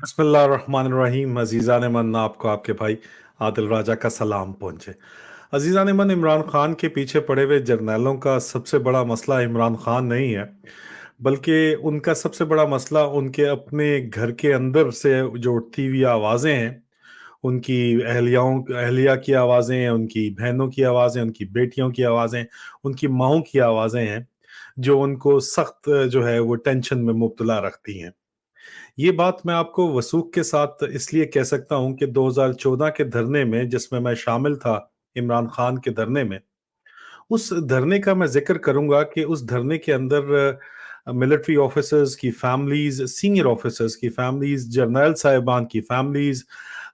बिस्मिल्लाहिर्रहमानिर्रहीम। अजीज़ान मन, आपको आपके भाई आदिल राजा का सलाम पहुँचे। अजीज़ान मन, इमरान खान के पीछे पड़े हुए जर्नैलों का सबसे बड़ा मसला इमरान खान नहीं है, बल्कि उनका सबसे बड़ा मसला उनके अपने घर के अंदर से जो उठती हुई आवाज़ें हैं, उनकी अहलिया की आवाज़ें, उनकी बहनों की आवाज़ें, उनकी बेटियों की आवाज़ें, उनकी माँओं की आवाज़ें हैं, जो उनको सख्त जो है वो टेंशन में मुब्तला रखती हैं। ये बात मैं आपको वसूख के साथ इसलिए कह सकता हूँ कि 2014 के धरने में, जिसमें मैं शामिल था, इमरान खान के धरने में, उस धरने का मैं ज़िक्र करूँगा कि उस धरने के अंदर मिलिट्री ऑफिसर्स की फैमिलीज़, सीनियर ऑफिसर्स की फैमिलीज़, जर्नैल साहिबान की फैमिलीज़,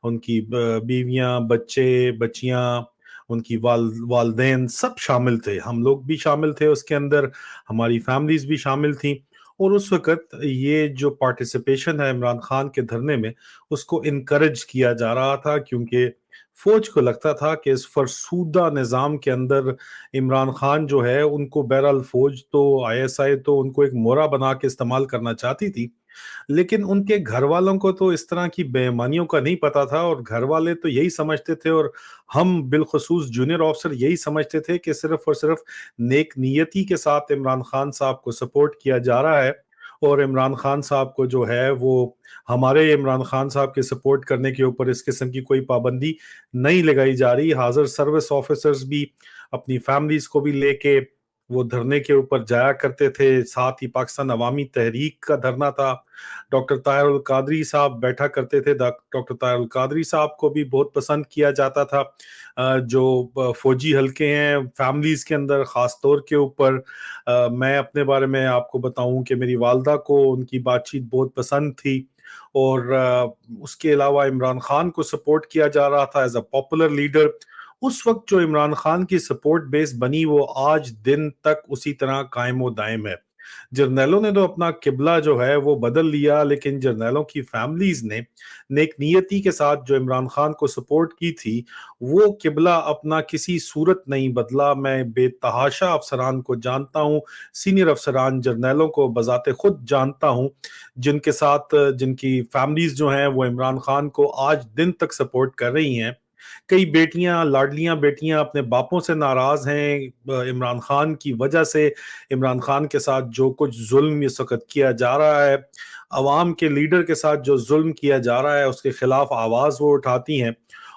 उनकी बीवियाँ, बच्चे, बच्चियाँ, उनकी वालदेन सब शामिल थे। हम लोग भी शामिल थे उसके अंदर, हमारी फैमिलीज़ भी शामिल थीं। और उस वक़्त ये जो पार्टिसिपेशन है इमरान खान के धरने में, उसको इनकरेज किया जा रहा था, क्योंकि फ़ौज को लगता था कि इस फरसूदा निज़ाम के अंदर इमरान खान जो है, उनको बहरहाल फ़ौज तो, आईएसआई तो उनको एक मोहरा बना के इस्तेमाल करना चाहती थी। लेकिन उनके घरवालों को तो इस तरह की बेईमानियों का नहीं पता था, और घरवाले तो यही समझते थे, और हम बिलख़ुसूस जूनियर ऑफ़िसर यही समझते थे कि सिर्फ़ और सिर्फ़ नेक नीयती के साथ इमरान खान साहब को सपोर्ट किया जा रहा है, और इमरान खान साहब को जो है वो हमारे इमरान खान साहब के सपोर्ट करने के ऊपर इस किस्म की कोई पाबंदी नहीं लगाई जा रही। हाज़िर सर्विस ऑफ़िसर्स भी अपनी फैमिलीज़ को भी लेके वो धरने के ऊपर जाया करते थे। साथ ही पाकिस्तान अवामी तहरीक का धरना था। डॉक्टर ताहिर अल कादरी साहब बैठा करते थे। डॉक्टर ताहिर अल कादरी साहब को भी बहुत पसंद किया जाता था। जो फ़ौजी हलके हैं, फैमिलीज़ के अंदर ख़ास तौर के ऊपर मैं अपने बारे में आपको बताऊँ कि मेरी वालदा को उनकी बातचीत बहुत पसंद थी, और उसके अलावा इमरान खान को सपोर्ट किया जा रहा था एज़ अ पॉपुलर लीडर। उस वक़्त जो इमरान खान की सपोर्ट बेस बनी, वो आज दिन तक उसी तरह कायम व दायम है। जर्नैलों ने तो अपना किबला जो है वो बदल लिया, लेकिन जर्नैलों की फैमिलीज़ ने नेक नीयती के साथ जो इमरान खान को सपोर्ट की थी, वो किबला अपना किसी सूरत नहीं बदला। मैं बेतहाशा अफ़सरान को जानता हूँ, सीनियर अफ़सरान जर्नैलों को बज़ाते खुद जानता हूँ, जिनके साथ जिनकी फैमिलीज़ जो हैं वो इमरान खान को आज दिन तक सपोर्ट कर रही हैं। कई बेटियां, लाडलियां बेटियां अपने बापों से नाराज हैं इमरान खान की वजह से। इमरान खान के साथ जो कुछ जुल्म इस वक्त किया जा रहा है, अवाम के लीडर के साथ जो जुल्म किया जा रहा है, उसके खिलाफ आवाज वो उठाती हैं,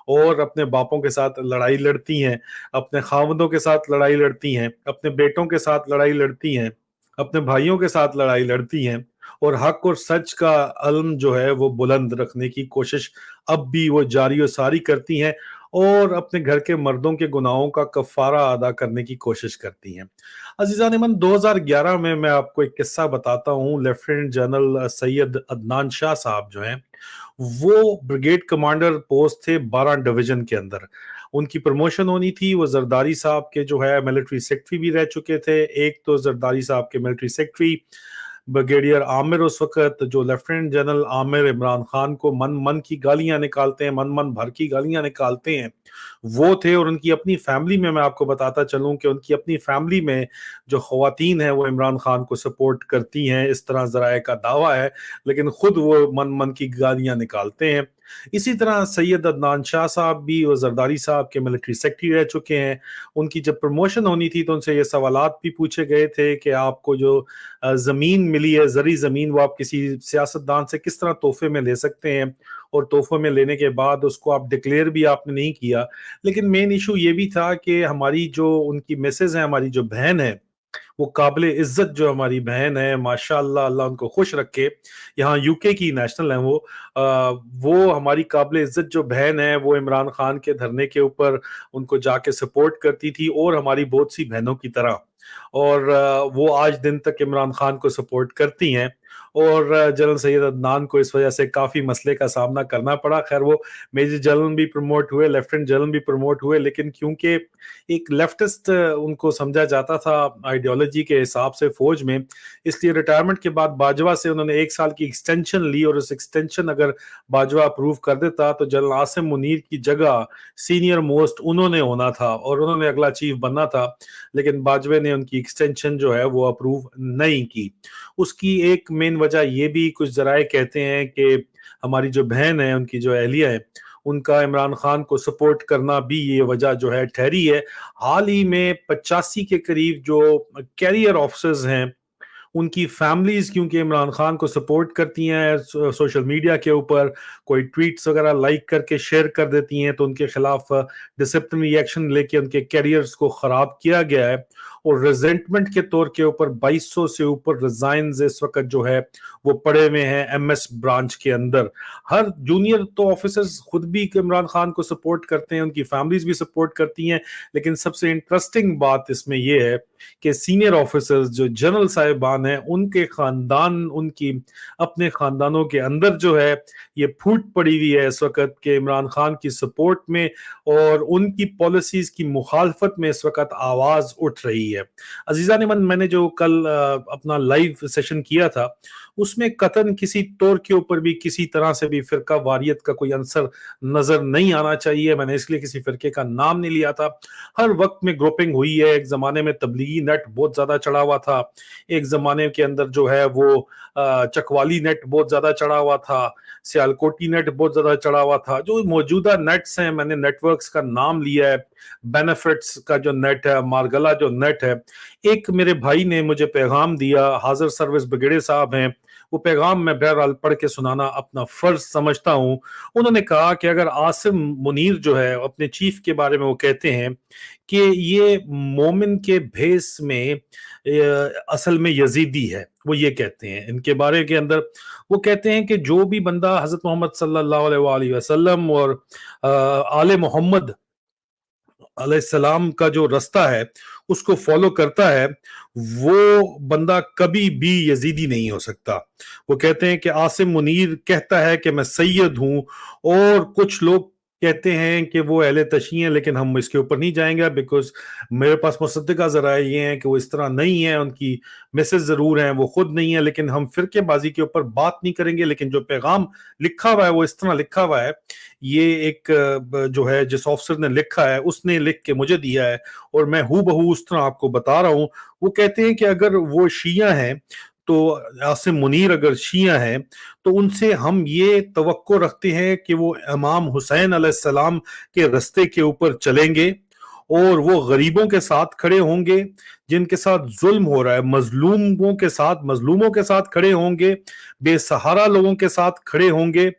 और अपने बापों के साथ लड़ाई लड़ती हैं, अपने खावंदों के साथ लड़ाई लड़ती हैं, अपने बेटों के साथ लड़ाई लड़ती हैं, अपने भाइयों के साथ लड़ाई लड़ती हैं, और हक और सच का अलम जो है वो बुलंद रखने की कोशिश अब भी वो जारी और सारी करती हैं, और अपने घर के मर्दों के गुनाहों का कफ़ारा अदा करने की कोशिश करती हैं। अज़ीज़ान मन, 2011 में मैं आपको एक किस्सा बताता हूँ। लेफ्टिनेंट जनरल सैयद अदनान शाह साहब जो हैं, वो ब्रिगेड कमांडर पोस्ट थे 12 डिवीज़न के अंदर। उनकी प्रमोशन होनी थी। वो ज़रदारी साहब के जो है मिलिट्री सेक्रेटरी भी रह चुके थे। एक तो ज़रदारी साहब के मिलिट्री सेक्रेटरी ब्रिगेडियर आमिर, उस वक़्त जो लेफ्टिनेंट जनरल आमिर इमरान खान को मन-मन की गालियाँ निकालते हैं, मन-मन भर की गालियाँ निकालते हैं, वो थे। और उनकी अपनी फैमिली में मैं आपको बताता चलूँ कि उनकी अपनी फैमिली में जो ख़वातीन हैं वो इमरान खान को सपोर्ट करती हैं, इस तरह ज़राए का दावा है, लेकिन खुद वो मन-मन की गालियाँ निकालते हैं। इसी तरह सैयद अदनान शाह साहब भी वो ज़रदारी साहब के मिलिट्री सेक्रेटरी रह चुके हैं। उनकी जब प्रमोशन होनी थी तो उनसे ये सवालात भी पूछे गए थे कि आपको जो ज़मीन मिली है, ज़री ज़मीन, वो आप किसी सियासतदान से किस तरह तोहफ़े में ले सकते हैं, और तोहफ़े में लेने के बाद उसको आप डिक्लेयर भी आपने नहीं किया। लेकिन मेन इश्यू ये भी था कि हमारी जो उनकी मिसेज़ हैं, हमारी जो बहन है, वो काबिल इज़्ज़त जो हमारी बहन है, माशाअल्लाह, अल्लाह उनको खुश रखे, यहाँ यूके की नेशनल हैं वो। वो हमारी काबिल इज़्ज़त जो बहन है, वो इमरान खान के धरने के ऊपर उनको जाके सपोर्ट करती थी, और हमारी बहुत सी बहनों की तरह। और वो आज दिन तक इमरान खान को सपोर्ट करती हैं, और जनरल सैयद अदनान को इस वजह से काफ़ी मसले का सामना करना पड़ा। खैर, वो मेजर जनरल भी प्रमोट हुए, लेफ्टिनेंट जनरल भी प्रमोट हुए, लेकिन क्योंकि एक लेफ्टिस्ट उनको समझा जाता था आइडियोलॉजी के हिसाब से फ़ौज में, इसलिए रिटायरमेंट के बाद बाजवा से उन्होंने 1 साल की एक्सटेंशन ली, और उस एक्सटेंशन अगर बाजवा अप्रूव कर देता तो जनरल आसिम मुनीर की जगह सीनियर मोस्ट उन्होंने होना था, और उन्होंने अगला चीफ बनना था। लेकिन बाजवे ने उनकी एक्सटेंशन जो है वो अप्रूव नहीं की। उसकी एक मेन वजह ये भी कुछ जराए कहते हैं कि हमारी जो बहन है, उनकी जो अहलिया है, उनका इमरान खान को सपोर्ट करना भी ये वजह जो है ठहरी है। हाल ही में 85 के करीब जो कैरियर ऑफिसर्स हैं, उनकी फैमिलीज क्योंकि इमरान खान को सपोर्ट करती हैं सोशल मीडिया के ऊपर, कोई ट्वीट्स वगैरह लाइक करके शेयर कर देती हैं, तो उनके खिलाफ डिसिप्लिनरी एक्शन लेके उनके कैरियर्स को खराब किया गया है। और रिजेंटमेंट के तौर के ऊपर 2200 से ऊपर रिजाइंस इस वक्त जो है वो पड़े हुए हैं एमएस ब्रांच के अंदर। हर जूनियर तो ऑफिसर्स खुद भी इमरान खान को सपोर्ट करते हैं, उनकी फैमिलीज भी सपोर्ट करती हैं, लेकिन सबसे इंटरेस्टिंग बात इसमें यह है कि सीनियर ऑफिसर्स जो जनरल साहिबान हैं, उनके खानदान, उनकी अपने खानदानों के अंदर जो है ये फूट पड़ी हुई है इस वक्त के इमरान खान की सपोर्ट में और उनकी पॉलिसीज की मुखालफत में इस वक्त आवाज उठ रही है। अजीजा ने मैंने जो कल अपना लाइव सेशन किया था, उसमें कतन किसी तौर के ऊपर भी किसी तरह से भी फिरका वारियत का कोई अंसर नजर नहीं आना चाहिए। मैंने इसलिए किसी फिरके का नाम नहीं लिया था। हर वक्त में ग्रुपिंग हुई है। एक जमाने में तबलीगी नेट बहुत ज्यादा चढ़ा हुआ था, एक जमाने के अंदर जो है वो चकवाली नेट बहुत ज्यादा चढ़ा हुआ था, सियालकोटी नेट बहुत ज्यादा चढ़ा हुआ था। जो मौजूदा नेट्स हैं, मैंने नेटवर्क्स का नाम लिया है, बेनिफिट्स का जो नेट है, मारगला जो नेट है। एक मेरे भाई ने मुझे पैगाम दिया, हाजिर सर्विस ब्रिगेडियर साहब हैं, वो पैगाम मैं बहरहाल पढ़ के सुनाना अपना फर्ज समझता हूं। उन्होंने कहा कि अगर आसिम मुनीर जो है अपने चीफ के बारे में वो कहते हैं कि ये मोमिन के भेस में असल में यजीदी है, वो ये कहते हैं इनके बारे के अंदर। वो कहते हैं कि जो भी बंदा हजरत मोहम्मद सल्लल्लाहु अलैहि वसल्लम और आले मोहम्मद अलैहिस्सलाम का जो रास्ता है उसको फॉलो करता है, वो बंदा कभी भी यजीदी नहीं हो सकता। वो कहते हैं कि आसिम मुनीर कहता है कि मैं सैयद हूं, और कुछ लोग कहते हैं कि वो अहले तशी हैं, लेकिन हम इसके ऊपर नहीं जाएंगे बिकॉज मेरे पास मुसद्दिका ज़राए ये हैं कि वो इस तरह नहीं है। उनकी मैसेज ज़रूर हैं, वो खुद नहीं है, लेकिन हम फिरकेबाजी के ऊपर बात नहीं करेंगे। लेकिन जो पैगाम लिखा हुआ है वो इस तरह लिखा हुआ है। ये एक जो है जिस ऑफिसर ने लिखा है उसने लिख के मुझे दिया है और मैं हूँ बहू उस तरह आपको बता रहा हूँ। वो कहते हैं कि अगर वो शिया हैं, तो आसिम मुनीर अगर शिया हैं, तो उनसे हम ये तवक्को रखते हैं कि वो इमाम हुसैन अलैहिस्सलाम के रास्ते के ऊपर चलेंगे और वो गरीबों के साथ खड़े होंगे, जिनके साथ जुल्म हो रहा है, मजलूमों के साथ खड़े होंगे, बेसहारा लोगों के साथ खड़े होंगे।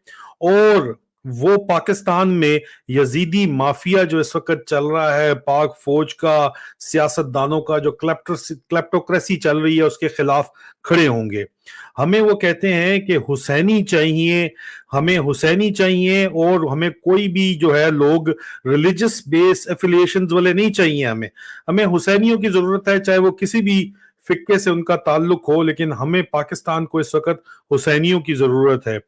और वो पाकिस्तान में यजीदी माफिया जो इस वक्त चल रहा है, पाक फौज का, सियासतदानों का जो क्लेप्टोक्रेसी चल रही है, उसके खिलाफ खड़े होंगे। हमें वो कहते हैं कि हुसैनी चाहिए, हमें हुसैनी चाहिए, और हमें कोई भी जो है लोग रिलीजियस बेस एफिलिएशंस वाले नहीं चाहिए। हमें हुसैनियों की जरूरत है, चाहे वो किसी भी फिक्के से उनका ताल्लुक हो, लेकिन हमें पाकिस्तान को इस वक्त हुसैनियों की जरूरत है।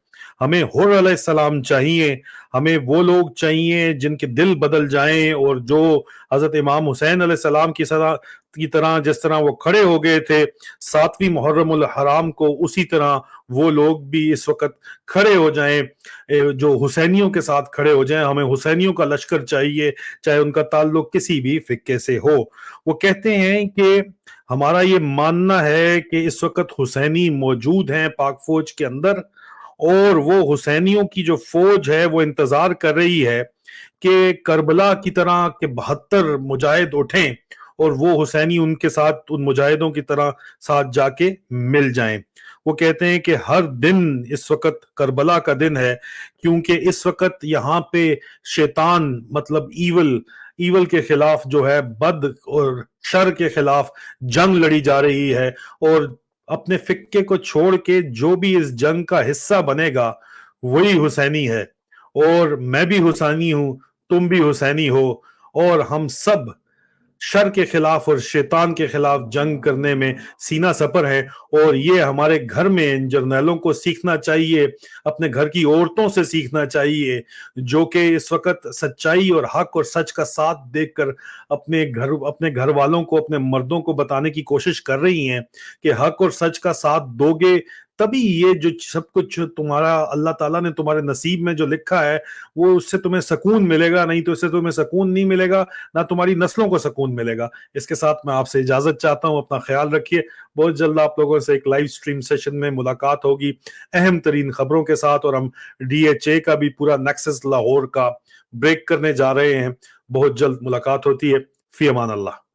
हमें हुर अलैहिस्सलाम चाहिए, हमें वो लोग चाहिए जिनके दिल बदल जाएं, और जो हजरत इमाम हुसैन अलैहिस्सलाम की तरह जिस तरह वो खड़े हो गए थे 7वीं मुहर्रमुल हराम को, उसी तरह वो लोग भी इस वक्त खड़े हो जाएं, जो हुसैनियों के साथ खड़े हो जाएं। हमें हुसैनियों का लश्कर चाहिए, चाहे उनका ताल्लुक किसी भी फिक्के से हो। वो कहते हैं कि हमारा ये मानना है कि इस वक्त हुसैनी मौजूद हैं पाक फौज के अंदर, और वो हुसैनियों की जो फौज है वो इंतजार कर रही है कि करबला की तरह के 72 मुजाहिद उठें और वो हुसैनी उनके साथ, उन मुजाहिदों की तरह साथ जाके मिल जाएं। वो कहते हैं कि हर दिन इस वक्त करबला का दिन है, क्योंकि इस वक्त यहाँ पे शैतान मतलब ईवल के खिलाफ जो है, बद और शर के खिलाफ जंग लड़ी जा रही है। और अपने फिक्के को छोड़ के जो भी इस जंग का हिस्सा बनेगा वही हुसैनी है। और मैं भी हुसैनी हूं, तुम भी हुसैनी हो, और हम सब शर के खिलाफ और शैतान के खिलाफ जंग करने में सीना सपर है। और ये हमारे घर में इन जर्नैलों को सीखना चाहिए, अपने घर की औरतों से सीखना चाहिए, जो कि इस वक्त सच्चाई और हक और सच का साथ देखकर अपने घर वालों को, अपने मर्दों को बताने की कोशिश कर रही हैं कि हक और सच का साथ दोगे तभी ये जो सब कुछ तुम्हारा अल्लाह ताला ने तुम्हारे नसीब में जो लिखा है वो उससे तुम्हें सुकून मिलेगा, नहीं तो इससे तुम्हें सुकून नहीं मिलेगा, ना तुम्हारी नस्लों को सुकून मिलेगा। इसके साथ मैं आपसे इजाजत चाहता हूँ, अपना ख्याल रखिए। बहुत जल्द आप लोगों से एक लाइव स्ट्रीम सेशन में मुलाकात होगी अहम तरीन खबरों के साथ, और हम DHA का भी पूरा नेक्सस लाहौर का ब्रेक करने जा रहे हैं। बहुत जल्द मुलाकात होती है। फी अमान अल्लाह।